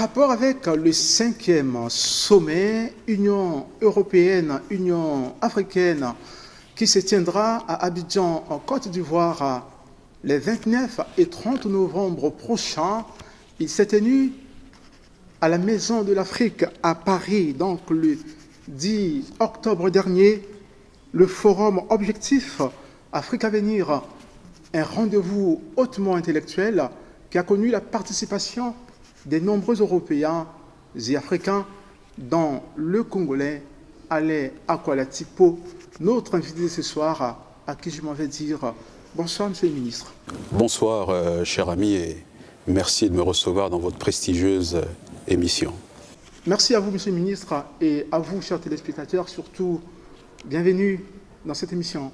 rapport avec le 5e sommet Union européenne-Union africaine qui se tiendra à Abidjan, en Côte d'Ivoire, les 29 et 30 novembre prochains, il s'est tenu à la Maison de l'Afrique à Paris, donc le 10 octobre dernier, le forum Objectif Afrique à venir, un rendez-vous hautement intellectuel qui a connu la participation des nombreux Européens et Africains, dont le Congolais Alain Akwala-Tipo, notre invité ce soir, à qui je m'en vais dire bonsoir, Monsieur le Ministre. Bonsoir, cher ami, et merci de me recevoir dans votre prestigieuse émission. Merci à vous, Monsieur le Ministre, et à vous, chers téléspectateurs, surtout, bienvenue dans cette émission.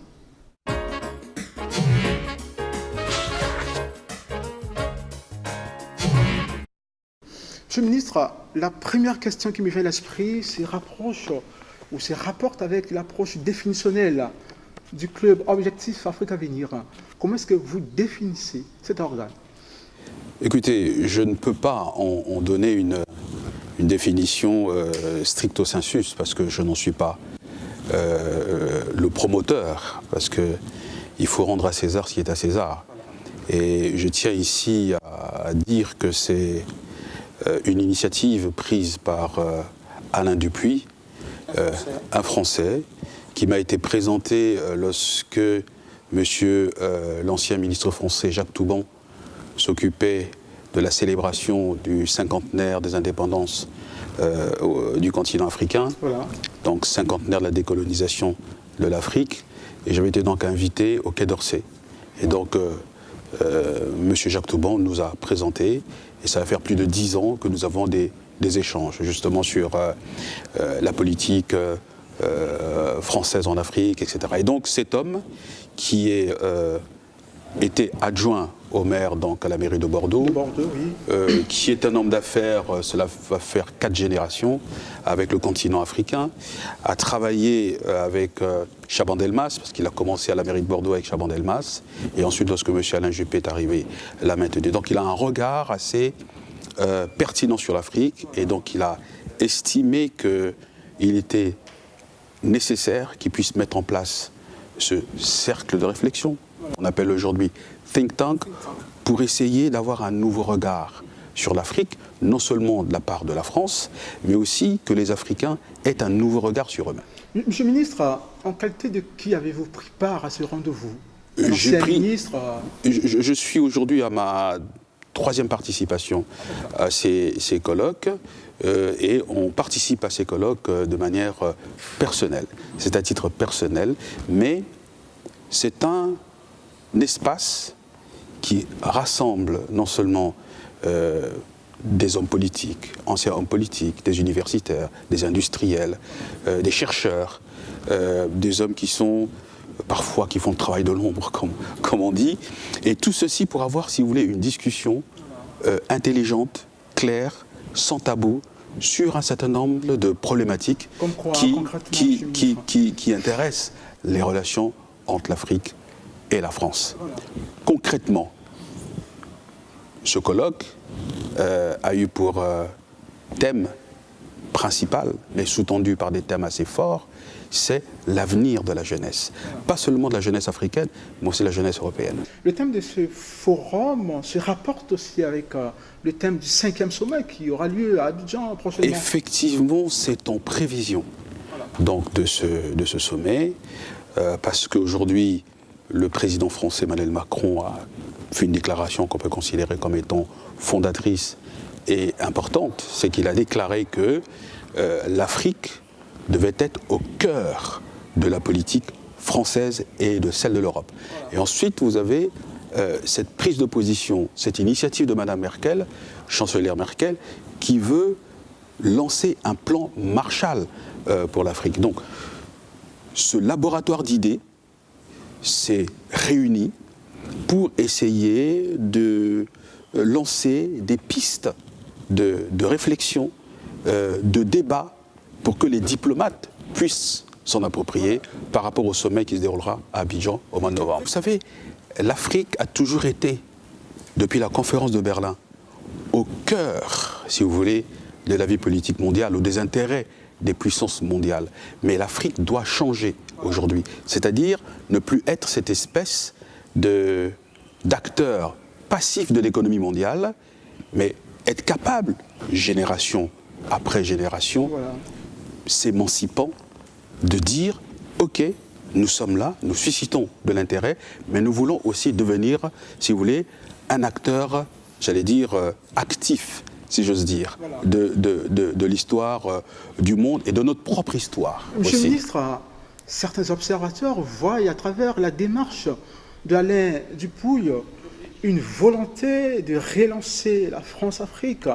Monsieur le Ministre, la première question qui me vient à l'esprit se rapporte avec l'approche définitionnelle du club Objectif Afrique à venir. Comment est-ce que vous définissez cet organe? Écoutez, je ne peux pas en donner une définition stricto sensus parce que je n'en suis pas le promoteur, parce qu'il faut rendre à César ce qui est à César. Et je tiens ici à dire que c'est une initiative prise par Alain Dupuis, un Français, qui m'a été présenté lorsque l'ancien ministre français Jacques Toubon s'occupait de la célébration du cinquantenaire des indépendances du continent africain, voilà. Donc cinquantenaire de la décolonisation de l'Afrique, et j'avais été donc invité au Quai d'Orsay. Et donc M. Jacques Toubon nous a présenté, et ça va faire plus de 10 ans que nous avons des échanges justement sur la politique française en Afrique, etc. Et donc cet homme qui était adjoint au maire, donc à la mairie de Bordeaux, oui. Qui est un homme d'affaires, cela va faire 4 générations avec le continent africain, a travaillé avec Chaban Delmas, parce qu'il a commencé à la mairie de Bordeaux avec Chaban Delmas, et ensuite lorsque M. Alain Juppé est arrivé, l'a maintenu. Donc il a un regard assez pertinent sur l'Afrique, et donc il a estimé qu'il était nécessaire qu'il puisse mettre en place ce cercle de réflexion, on appelle aujourd'hui think tank, pour essayer d'avoir un nouveau regard sur l'Afrique, non seulement de la part de la France, mais aussi que les Africains aient un nouveau regard sur eux-mêmes. Monsieur le ministre, en qualité de qui avez-vous pris part à ce rendez-vous? Je suis aujourd'hui à ma 3e participation à ces colloques, et on participe à ces colloques de manière personnelle. C'est à titre personnel, mais c'est un espace qui rassemble non seulement des hommes politiques, anciens hommes politiques, des universitaires, des industriels, des chercheurs, des hommes qui sont parfois qui font le travail de l'ombre, comme on dit, et tout ceci pour avoir, si vous voulez, une discussion intelligente, claire, sans tabou, sur un certain nombre de problématiques qui intéressent les relations entre l'Afrique et la France. Voilà. Concrètement, ce colloque a eu pour thème principal, mais sous-tendu par des thèmes assez forts, c'est l'avenir de la jeunesse. Pas seulement de la jeunesse africaine, mais aussi de la jeunesse européenne. Le thème de ce forum se rapporte aussi avec le thème du 5e sommet qui aura lieu à Abidjan prochainement. Effectivement, c'est en prévision donc, de ce sommet, parce qu'aujourd'hui, le président français Emmanuel Macron a fait une déclaration qu'on peut considérer comme étant fondatrice et importante. C'est qu'il a déclaré que l'Afrique devait être au cœur de la politique française et de celle de l'Europe. Et ensuite, vous avez cette prise de position, cette initiative de Mme Merkel, chancelière Merkel, qui veut lancer un plan Marshall pour l'Afrique. Donc, ce laboratoire d'idées s'est réuni pour essayer de lancer des pistes de réflexion, de débat, pour que les diplomates puissent s'en approprier par rapport au sommet qui se déroulera à Abidjan au mois de novembre. Vous savez, l'Afrique a toujours été, depuis la conférence de Berlin, au cœur si vous voulez, de la vie politique mondiale ou des intérêts des puissances mondiales. Mais l'Afrique doit changer aujourd'hui, c'est-à-dire ne plus être cette espèce d'acteur passif de l'économie mondiale, mais être capable, génération après génération, s'émancipant, de dire « Ok, nous sommes là, nous suscitons de l'intérêt, mais nous voulons aussi devenir, si vous voulez, un acteur, j'allais dire, actif, si j'ose dire, de l'histoire du monde et de notre propre histoire. Monsieur le ministre, certains observateurs voient à travers la démarche d'Alain Dupouille une volonté de relancer la France-Afrique,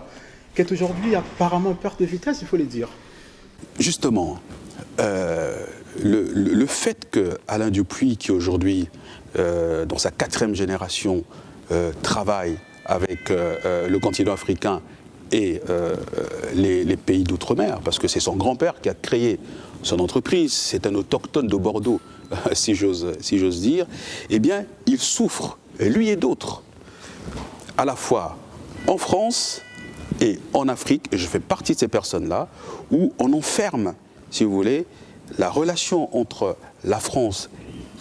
qui est aujourd'hui apparemment en perte de vitesse, il faut le dire. Justement, le fait que Alain Dupouille, qui aujourd'hui, dans sa 4e génération, travaille avec le continent africain et les pays d'outre-mer, parce que c'est son grand-père qui a créé son entreprise, c'est un autochtone de Bordeaux, si j'ose dire, eh bien, il souffre, lui et d'autres, à la fois en France et en Afrique, et je fais partie de ces personnes-là, où on enferme, si vous voulez, la relation entre la France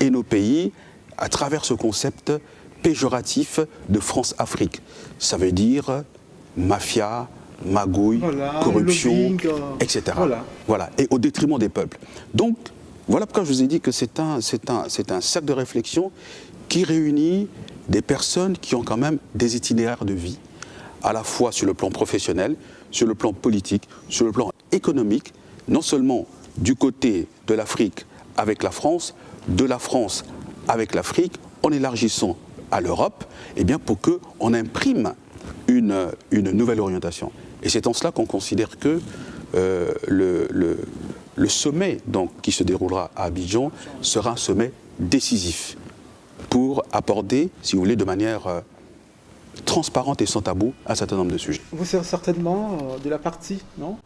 et nos pays à travers ce concept péjoratif de France-Afrique. Ça veut dire mafia, magouille, corruption, etc. Voilà, et au détriment des peuples. Donc, voilà pourquoi je vous ai dit que c'est un cercle de réflexion qui réunit des personnes qui ont quand même des itinéraires de vie, à la fois sur le plan professionnel, sur le plan politique, sur le plan économique, non seulement du côté de l'Afrique avec la France, de la France avec l'Afrique, en élargissant à l'Europe, eh bien pour qu'on imprime une nouvelle orientation. Et c'est en cela qu'on considère que le sommet donc, qui se déroulera à Abidjan sera un sommet décisif pour aborder, si vous voulez, de manière transparente et sans tabou un certain nombre de sujets. Vous serez certainement de la partie, non ?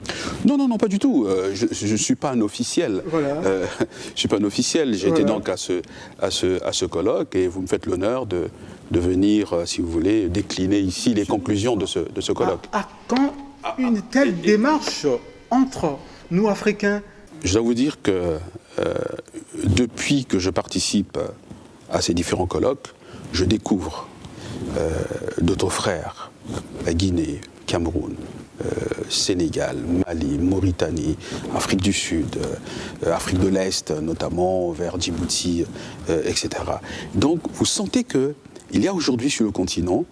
Non, pas du tout. Je ne suis pas un officiel. Voilà. Je ne suis pas un officiel. J'ai été donc à ce colloque et vous me faites l'honneur de venir, si vous voulez, décliner ici les conclusions de ce colloque. À quand une telle démarche entre nous, Africains ? Je dois vous dire que depuis que je participe à ces différents colloques, je découvre d'autres frères, la Guinée, Cameroun, Sénégal, Mali, Mauritanie, Afrique du Sud, Afrique de l'Est, notamment vers Djibouti, etc. Donc vous sentez qu'il y a aujourd'hui sur le continent,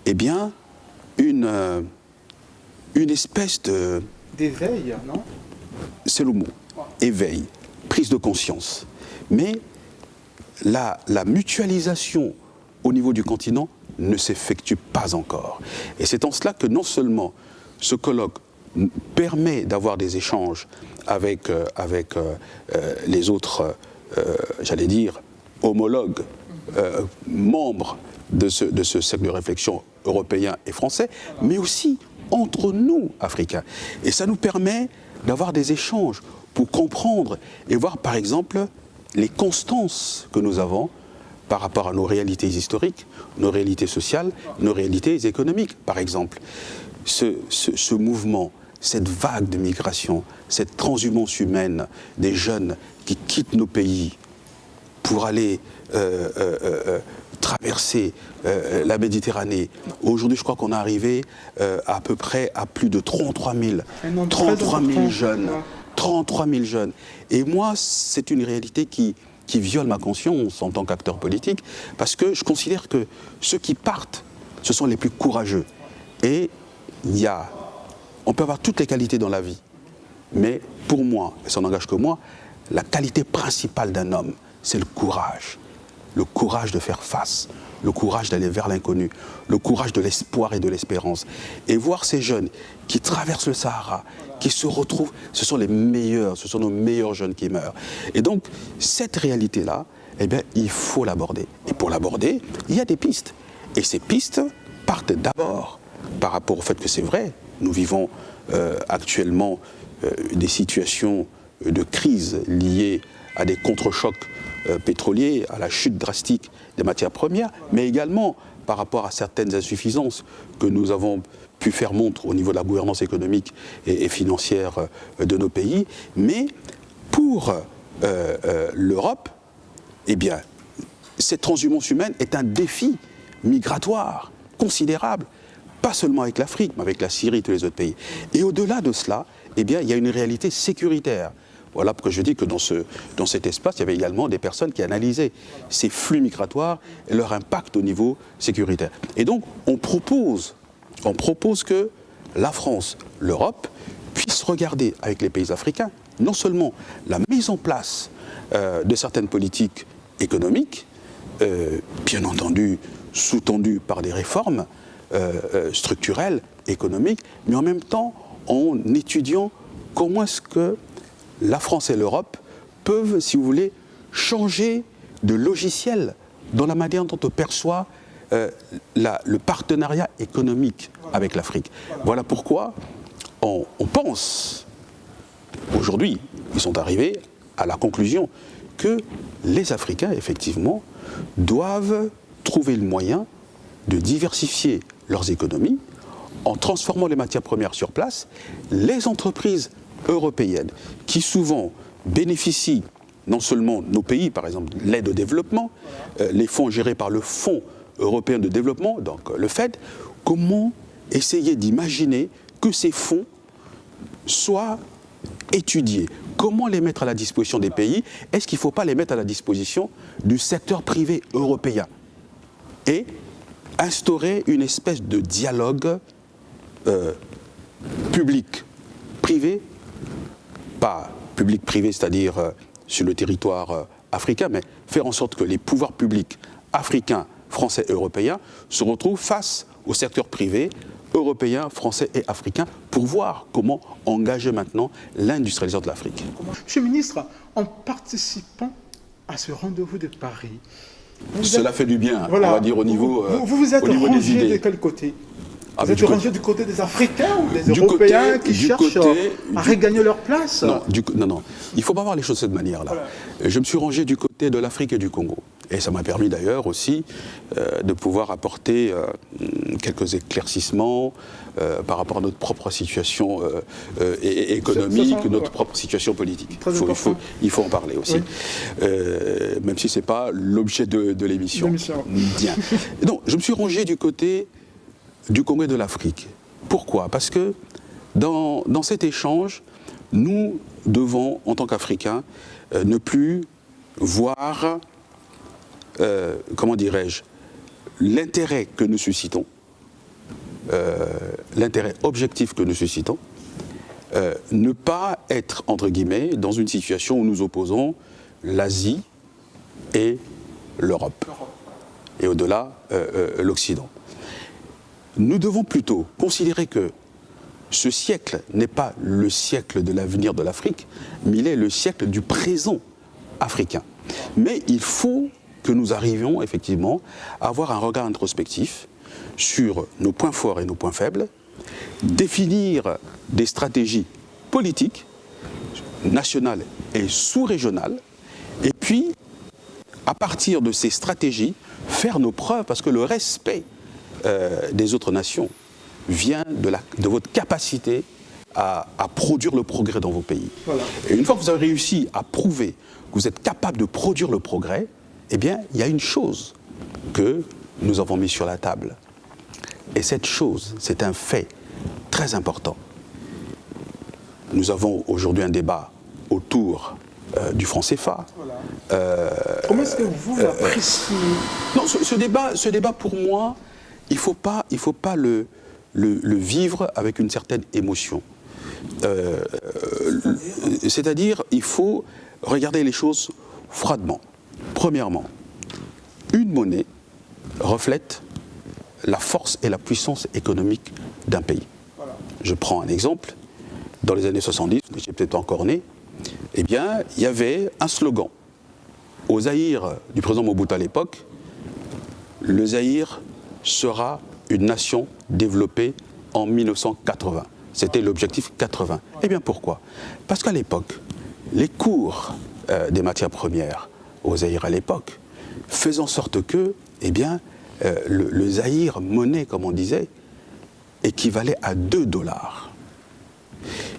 eh bien, une espèce de... d'éveil, non ? C'est le mot, éveil, prise de conscience. Mais la mutualisation au niveau du continent ne s'effectue pas encore. Et c'est en cela que non seulement ce colloque permet d'avoir des échanges avec les autres, j'allais dire, homologues, membres de ce cercle de réflexion européen et français, mais aussi entre nous, Africains. Et ça nous permet d'avoir des échanges pour comprendre et voir, par exemple, les constances que nous avons par rapport à nos réalités historiques, nos réalités sociales, nos réalités économiques, par exemple. Ce mouvement, cette vague de migration, cette transhumance humaine des jeunes qui quittent nos pays pour aller traverser la Méditerranée. Aujourd'hui, je crois qu'on est arrivé à peu près à plus de 33 000 jeunes. 33 000 jeunes. Et moi, c'est une réalité qui viole ma conscience en tant qu'acteur politique, parce que je considère que ceux qui partent, ce sont les plus courageux. Et on peut avoir toutes les qualités dans la vie, mais pour moi, et ça n'engage que moi, la qualité principale d'un homme, c'est le courage. Le courage de faire face, le courage d'aller vers l'inconnu, le courage de l'espoir et de l'espérance. Et voir ces jeunes qui traversent le Sahara, qui se retrouvent, ce sont les meilleurs, ce sont nos meilleurs jeunes qui meurent. Et donc, cette réalité-là, eh bien, il faut l'aborder. Et pour l'aborder, il y a des pistes. Et ces pistes partent d'abord par rapport au fait que c'est vrai, nous vivons actuellement des situations de crise liées à des contre-chocs pétroliers, à la chute drastique des matières premières, mais également par rapport à certaines insuffisances que nous avons pu faire montre au niveau de la gouvernance économique et financière de nos pays, mais pour l'Europe, eh bien, cette transhumance humaine est un défi migratoire considérable, pas seulement avec l'Afrique, mais avec la Syrie et tous les autres pays. Et au-delà de cela, eh bien, il y a une réalité sécuritaire. Voilà pourquoi je dis que dans cet espace, il y avait également des personnes qui analysaient ces flux migratoires et leur impact au niveau sécuritaire. Et donc, on propose que la France, l'Europe, puissent regarder avec les pays africains non seulement la mise en place de certaines politiques économiques, bien entendu sous-tendues par des réformes structurelles, économiques, mais en même temps en étudiant comment est-ce que la France et l'Europe peuvent, si vous voulez, changer de logiciel dans la manière dont on perçoit le partenariat économique avec l'Afrique. Voilà pourquoi on pense, aujourd'hui, ils sont arrivés à la conclusion que les Africains, effectivement, doivent trouver le moyen de diversifier leurs économies en transformant les matières premières sur place. Les entreprises européennes qui souvent bénéficient non seulement nos pays, par exemple l'aide au développement, les fonds gérés par le Fonds européen de développement, donc le FED, comment essayer d'imaginer que ces fonds soient étudiés? Comment les mettre à la disposition des pays? Est-ce qu'il ne faut pas les mettre à la disposition du secteur privé européen? Et instaurer une espèce de dialogue public-privé, pas public-privé, c'est-à-dire sur le territoire africain, mais faire en sorte que les pouvoirs publics africains, français et européens se retrouvent face au secteur privé européen, français et africain pour voir comment engager maintenant l'industrialisation de l'Afrique. Monsieur le ministre, en participant à ce rendez-vous de Paris, cela fait du bien, voilà, on va dire au niveau vous êtes rangé de quel côté? Vous êtes rangé du côté des Africains ou des Européens qui cherchent à regagner leur place? Non. Il ne faut pas voir les choses de cette manière-là. Voilà. Je me suis rangé du côté de l'Afrique et du Congo. Et ça m'a permis d'ailleurs aussi de pouvoir apporter quelques éclaircissements par rapport à notre propre situation économique, notre propre situation politique. Il faut en parler aussi. Oui. Même si ce n'est pas l'objet de l'émission. Bien. Donc, je me suis rangé du côté du Congo et de l'Afrique. Pourquoi? Parce que dans cet échange, nous devons, en tant qu'Africains, ne plus voir, comment dirais-je, l'intérêt que nous suscitons, l'intérêt objectif que nous suscitons, ne pas être, entre guillemets, dans une situation où nous opposons l'Asie et l'Europe, et au-delà, l'Occident. Nous devons plutôt considérer que ce siècle n'est pas le siècle de l'avenir de l'Afrique, mais il est le siècle du présent africain. Mais il faut que nous arrivions effectivement à avoir un regard introspectif sur nos points forts et nos points faibles, définir des stratégies politiques, nationales et sous-régionales, et puis, à partir de ces stratégies, faire nos preuves, parce que le respect des autres nations vient de votre capacité à produire le progrès dans vos pays. Voilà. Et une fois que vous avez réussi à prouver que vous êtes capable de produire le progrès, eh bien, il y a une chose que nous avons mise sur la table. Et cette chose, c'est un fait très important. Nous avons aujourd'hui un débat autour du franc CFA. Voilà. Comment est-ce que vous l'appréciez? Non, ce débat, pour moi, il ne faut pas le vivre avec une certaine émotion. C'est-à-dire, il faut regarder les choses froidement. Premièrement, une monnaie reflète la force et la puissance économique d'un pays. Voilà. Je prends un exemple. Dans les années 70, je n'étais peut-être pas encore né, eh bien, il y avait un slogan. Au Zaïre du président Mobutu à l'époque, le Zaïre sera une nation développée en 1980. C'était l'objectif 80. Eh bien, pourquoi? Parce qu'à l'époque, les cours des matières premières au Zaïre à l'époque faisaient en sorte que, eh bien, le Zaïre, monnaie, comme on disait, équivalait à 2 $.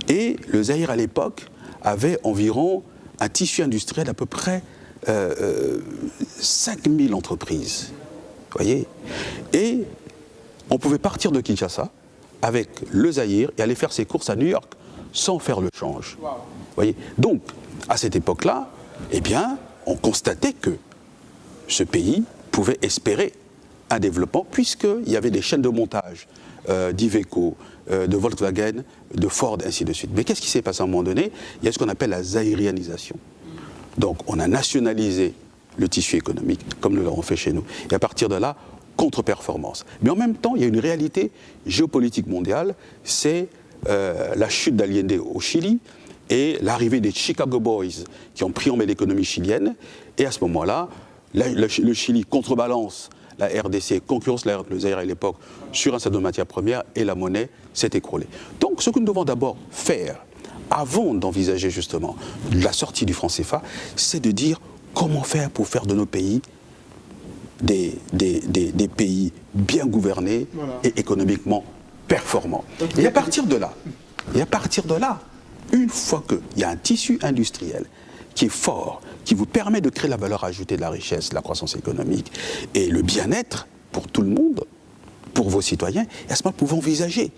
Et le Zaïre, à l'époque, avait environ un tissu industriel d'à peu près 5000 entreprises. Vous voyez? Et on pouvait partir de Kinshasa avec le Zaïre et aller faire ses courses à New York sans faire le change. Wow. Vous voyez? Donc, à cette époque-là, eh bien, on constatait que ce pays pouvait espérer un développement puisqu'il y avait des chaînes de montage d'Iveco, de Volkswagen, de Ford, ainsi de suite. Mais qu'est-ce qui s'est passé à un moment donné? Il y a ce qu'on appelle la zaïrianisation. Donc, on a nationalisé le tissu économique, comme nous l'avons fait chez nous. Et à partir de là, contre-performance. Mais en même temps, il y a une réalité géopolitique mondiale, c'est la chute d'Allende au Chili et l'arrivée des Chicago Boys qui ont pris en main l'économie chilienne. Et à ce moment-là, le Chili contrebalance la RDC, concurrence le Zaïre à l'époque sur un certain nombre de matières premières et la monnaie s'est écroulée. Donc ce que nous devons d'abord faire, avant d'envisager justement la sortie du franc CFA, c'est de dire comment faire pour faire de nos pays des pays bien gouvernés et économiquement performants. Et à partir de là, une fois qu'il y a un tissu industriel qui est fort, qui vous permet de créer la valeur ajoutée de la richesse, la croissance économique et le bien-être pour tout le monde, pour vos citoyens, et à ce moment, vous pouvez envisager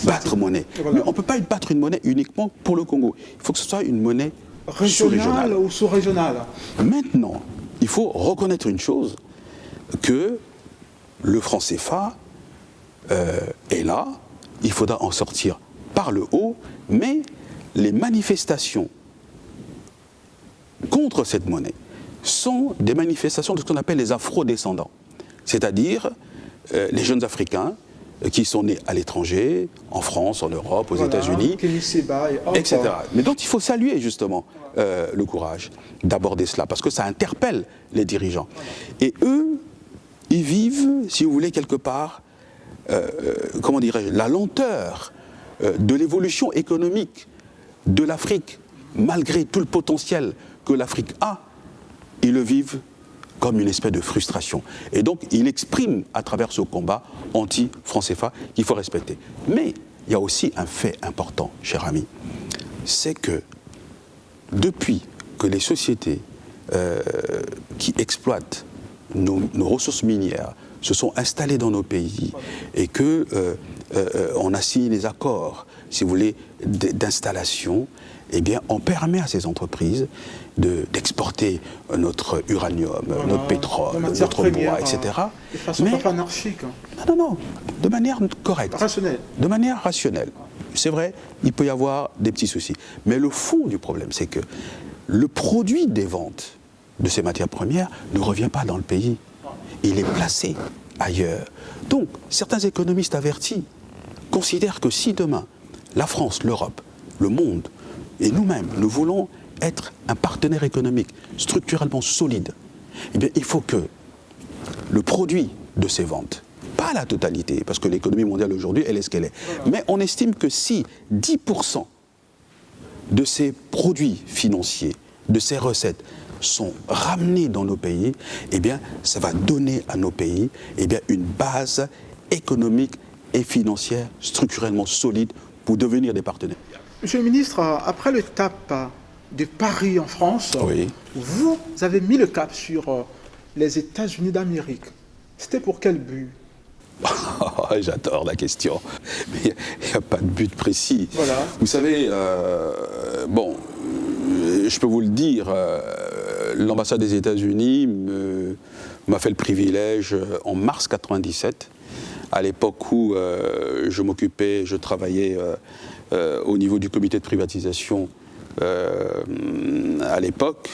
battre monnaie. Voilà. Mais on ne peut pas battre une monnaie uniquement pour le Congo. Il faut que ce soit une monnaie régionale ou sous-régionale. Maintenant, il faut reconnaître une chose, que le franc CFA est là, il faudra en sortir par le haut, mais les manifestations contre cette monnaie sont des manifestations de ce qu'on appelle les afro-descendants, c'est-à-dire les jeunes Africains qui sont nés à l'étranger, en France, en Europe, aux États-Unis, etc. Mais donc il faut saluer justement le courage d'aborder cela, parce que ça interpelle les dirigeants. Et eux, ils vivent, si vous voulez, quelque part, comment dirais-je, la lenteur de l'évolution économique de l'Afrique, malgré tout le potentiel que l'Afrique a, ils le vivent comme une espèce de frustration. Et donc, il exprime à travers ce combat anti-franc CFA qu'il faut respecter. Mais il y a aussi un fait important, cher ami, c'est que depuis que les sociétés qui exploitent nos ressources minières se sont installées dans nos pays et que on a signé des accords, si vous voulez, d'installation, eh bien, on permet à ces entreprises d'exporter notre uranium, notre pétrole, notre bois, etc. De façon pas anarchique. Non, de manière correcte. Rationnelle. De manière rationnelle. C'est vrai, il peut y avoir des petits soucis. Mais le fond du problème, c'est que le produit des ventes de ces matières premières ne revient pas dans le pays. Il est placé ailleurs. Donc, certains économistes avertis considèrent que si demain, la France, l'Europe, le monde, et nous-mêmes, nous voulons être un partenaire économique structurellement solide, eh bien, il faut que le produit de ces ventes, pas la totalité, parce que l'économie mondiale aujourd'hui, elle est ce qu'elle est, mais on estime que si 10% de ces produits financiers, de ces recettes, sont ramenés dans nos pays, eh bien, ça va donner à nos pays une base économique et financière structurellement solide pour devenir des partenaires. Monsieur le ministre, après l'étape de Paris en France, oui, vous avez mis le cap sur les États-Unis d'Amérique. C'était pour quel but? J'adore la question. Mais il n'y a pas de but précis. Voilà. Vous savez, je peux vous le dire, l'ambassade des États-Unis m'a fait le privilège en mars 1997, à l'époque où je travaillais au niveau du comité de privatisation à l'époque,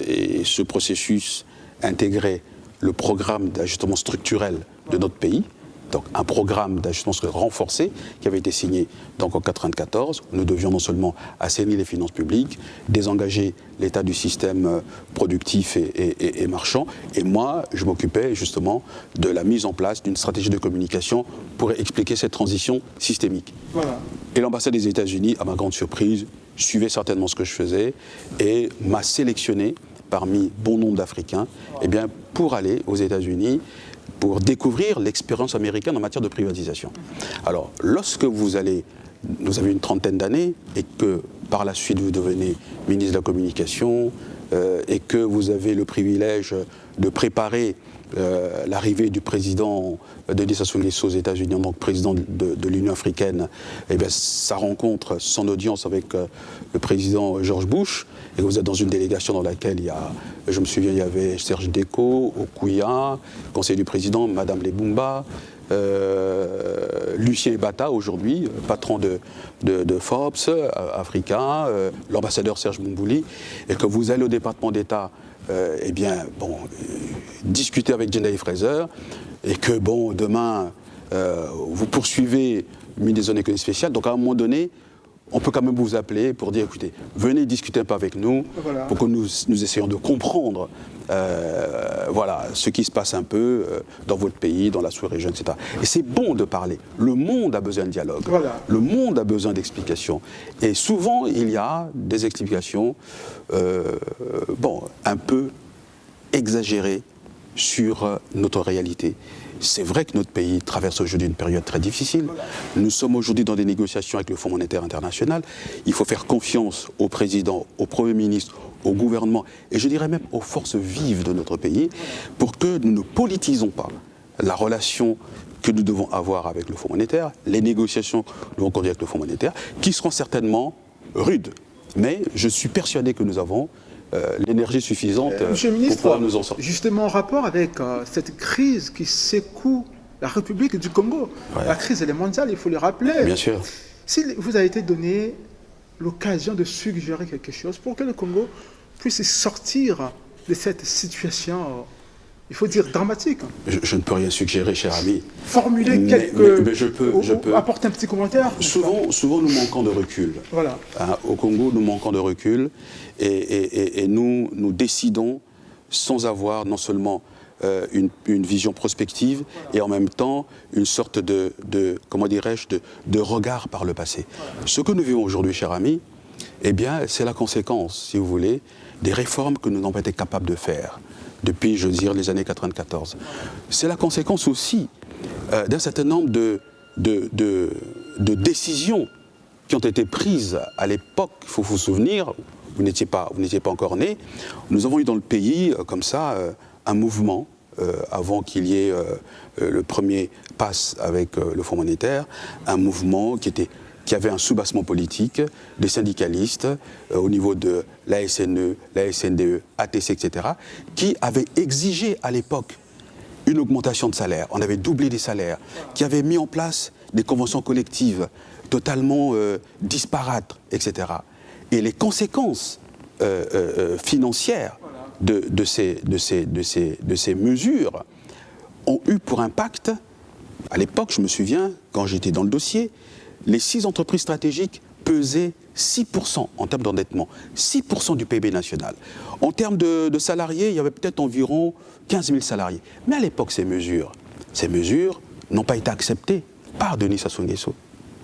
et ce processus intégrait le programme d'ajustement structurel de notre pays, donc un programme d'ajustement renforcé qui avait été signé donc en 1994. Nous devions non seulement assainir les finances publiques, désengager l'état du système productif et marchand, et moi je m'occupais justement de la mise en place d'une stratégie de communication pour expliquer cette transition systémique. Voilà. Et l'ambassade des États-Unis, à ma grande surprise, suivait certainement ce que je faisais et m'a sélectionné parmi bon nombre d'Africains, eh bien, pour aller aux États-Unis, pour découvrir l'expérience américaine en matière de privatisation. Alors, lorsque vous avez une trentaine d'années et que par la suite vous devenez ministre de la Communication et que vous avez le privilège de préparer l'arrivée du président Denis Sassou Nguesso aux États-Unis, donc président de l'Union africaine, et bien sa rencontre, son audience avec le président George Bush, et que vous êtes dans une délégation dans laquelle je me souviens, il y avait Serge Déco, Okuya, conseiller du président, Madame Lebumba, Lucien Bata aujourd'hui, patron de Forbes, Africa, l'ambassadeur Serge Mumbouli, et que vous allez au département d'État discuter avec Jennifer Fraser, et que demain vous poursuivez le ministre des Zones économiques spéciales. Donc à un moment donné, on peut quand même vous appeler pour dire, écoutez, venez discuter un peu avec nous, voilà, pour que nous essayions de comprendre ce qui se passe un peu dans votre pays, dans la sous-région, etc. Et c'est bon de parler. Le monde a besoin de dialogue. Voilà. Le monde a besoin d'explications. Et souvent, il y a des explications un peu exagérées sur notre réalité. C'est vrai que notre pays traverse aujourd'hui une période très difficile. Nous sommes aujourd'hui dans des négociations avec le Fonds monétaire international. Il faut faire confiance au président, au Premier ministre, au gouvernement, et je dirais même aux forces vives de notre pays, pour que nous ne politisons pas la relation que nous devons avoir avec le Fonds monétaire, les négociations que nous devons conduire avec le Fonds monétaire, qui seront certainement rudes. Mais je suis persuadé que nous avons l'énergie suffisante pour pouvoir nous en sortir. Justement en rapport avec cette crise qui secoue la République du Congo, la crise elle est mondiale, il faut le rappeler. Bien sûr. Si vous a été donné l'occasion de suggérer quelque chose pour que le Congo puisse sortir de cette situation, il faut dire dramatique. Je ne peux rien suggérer, cher ami. Formuler mais je peux apporter un petit commentaire. Souvent nous manquons de recul. Voilà. Au Congo, nous manquons de recul et nous décidons sans avoir non seulement une vision prospective, et en même temps une sorte de regard par le passé. Ce que nous vivons aujourd'hui, cher ami, eh bien, c'est la conséquence, si vous voulez, des réformes que nous n'avons pas été capables de faire depuis, je veux dire, les années 94. C'est la conséquence aussi d'un certain nombre de décisions qui ont été prises à l'époque. Il faut vous souvenir, vous n'étiez pas encore né. Nous avons eu dans le pays, comme ça, un mouvement, avant qu'il y ait le premier pass avec le Fonds monétaire, un mouvement qui avait un soubassement politique, des syndicalistes au niveau de la SNE, la SNDE, ATC, etc., qui avaient exigé à l'époque une augmentation de salaire. On avait doublé les salaires, qui avaient mis en place des conventions collectives totalement disparates, etc. Et les conséquences financières de ces mesures ont eu pour impact, à l'époque, je me souviens, quand j'étais dans le dossier, les 6 entreprises stratégiques pesaient 6% en termes d'endettement, 6% du PIB national. En termes de salariés, il y avait peut-être environ 15 000 salariés. Mais à l'époque, ces mesures n'ont pas été acceptées par Denis Sassou Nguesso.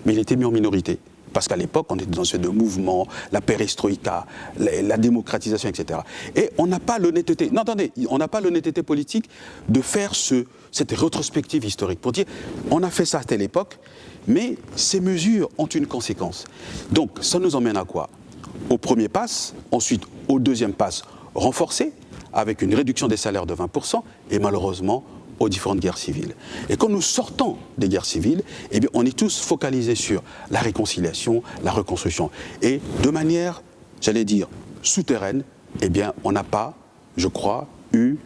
Mais il était mis en minorité. Parce qu'à l'époque, on était dans ce mouvement, la perestroïka, la démocratisation, etc. Et on n'a pas l'honnêteté, on n'a pas l'honnêteté politique de faire cette rétrospective historique pour dire, on a fait ça à telle époque, mais ces mesures ont une conséquence. Donc, ça nous emmène à quoi? Au premier pass, ensuite au deuxième pass renforcé, avec une réduction des salaires de 20%, et malheureusement, aux différentes guerres civiles. Et quand nous sortons des guerres civiles, eh bien, on est tous focalisés sur la réconciliation, la reconstruction. Et de manière, j'allais dire, souterraine, eh bien, on n'a pas, je crois, eu,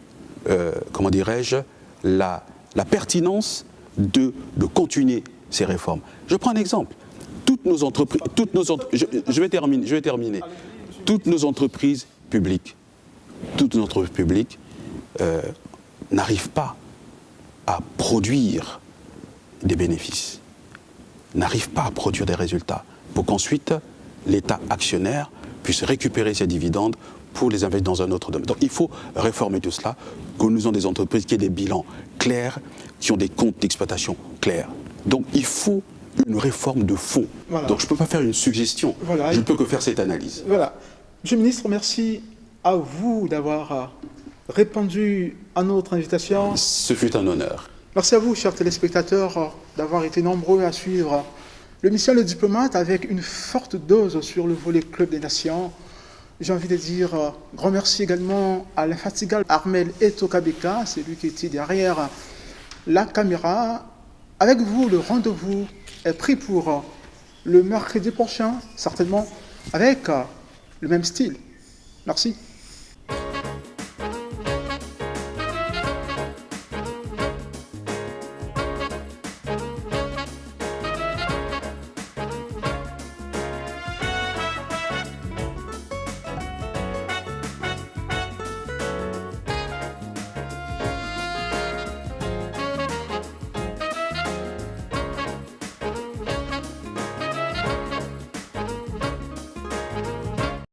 la pertinence de continuer ces réformes. Je prends un exemple. Toutes nos entreprises, je vais terminer. Toutes nos entreprises publiques, n'arrivent pas à produire des bénéfices, n'arrivent pas à produire des résultats, pour qu'ensuite l'État actionnaire puisse récupérer ses dividendes pour les investir dans un autre domaine. Donc il faut réformer tout cela, que nous ayons des entreprises qui aient des bilans clairs, qui ont des comptes d'exploitation clairs. Donc il faut une réforme de fond. Voilà. Donc je ne peux pas faire une suggestion, je ne peux que faire cette analyse. Voilà. Monsieur le ministre, merci à vous d'avoir répondu à notre invitation. Ce fut un honneur. Merci à vous, chers téléspectateurs, d'avoir été nombreux à suivre l'émission Le Diplomate avec une forte dose sur le volet Club des Nations. J'ai envie de dire grand merci également à l'infatigable Armel Etokabeka, c'est lui qui était derrière la caméra. Avec vous, le rendez-vous est pris pour le mercredi prochain, certainement avec le même style. Merci.